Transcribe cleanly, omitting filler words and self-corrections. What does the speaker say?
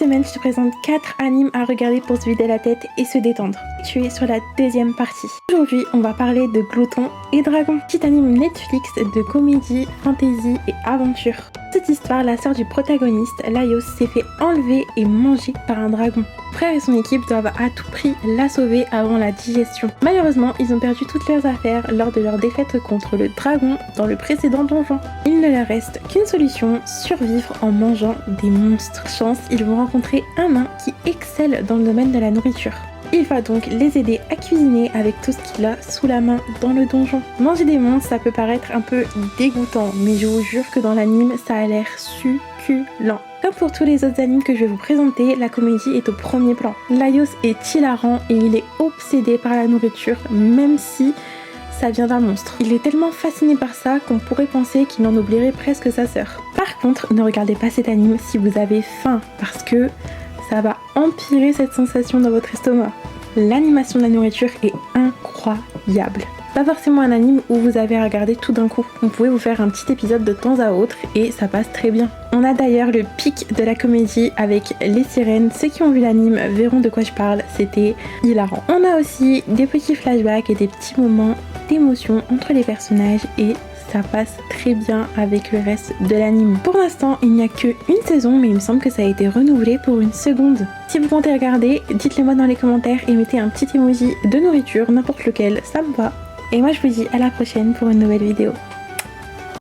Cette semaine, je te présente 4 animes à regarder pour se vider la tête et se détendre. Tu es sur la deuxième partie. Aujourd'hui, on va parler de Glouton et Dragon, petit anime Netflix de comédie, fantasy et aventure. Cette histoire, la sœur du protagoniste, Laios, s'est fait enlever et manger par un dragon. Son frère et son équipe doivent à tout prix la sauver avant la digestion. Malheureusement, ils ont perdu toutes leurs affaires lors de leur défaite contre le dragon dans le précédent donjon. Il ne leur reste qu'une solution, survivre en mangeant des monstres. Chance, ils vont rencontrer un nain qui excelle dans le domaine de la nourriture. Il va donc les aider à cuisiner avec tout ce qu'il a sous la main dans le donjon. Manger des monstres, ça peut paraître un peu dégoûtant, mais je vous jure que dans l'anime, ça a l'air succulent. Comme pour tous les autres animes que je vais vous présenter, la comédie est au premier plan. Laios est hilarant et il est obsédé par la nourriture, même si ça vient d'un monstre. Il est tellement fasciné par ça qu'on pourrait penser qu'il en oublierait presque sa sœur. Par contre, ne regardez pas cet anime si vous avez faim, parce que ça va empirer cette sensation dans votre estomac. L'animation de la nourriture est incroyable. Pas forcément un anime où vous avez à regarder tout d'un coup. Vous pouvez vous faire un petit épisode de temps à autre et ça passe très bien. On a d'ailleurs le pic de la comédie avec les sirènes. Ceux qui ont vu l'anime verront de quoi je parle, c'était hilarant. On a aussi des petits flashbacks et des petits moments d'émotion entre les personnages et ça passe très bien avec le reste de l'anime. Pour l'instant, il n'y a qu'une saison, mais il me semble que ça a été renouvelé pour une seconde. Si vous comptez regarder, dites-le moi dans les commentaires et mettez un petit emoji de nourriture, n'importe lequel, ça me va. Et moi je vous dis à la prochaine pour une nouvelle vidéo.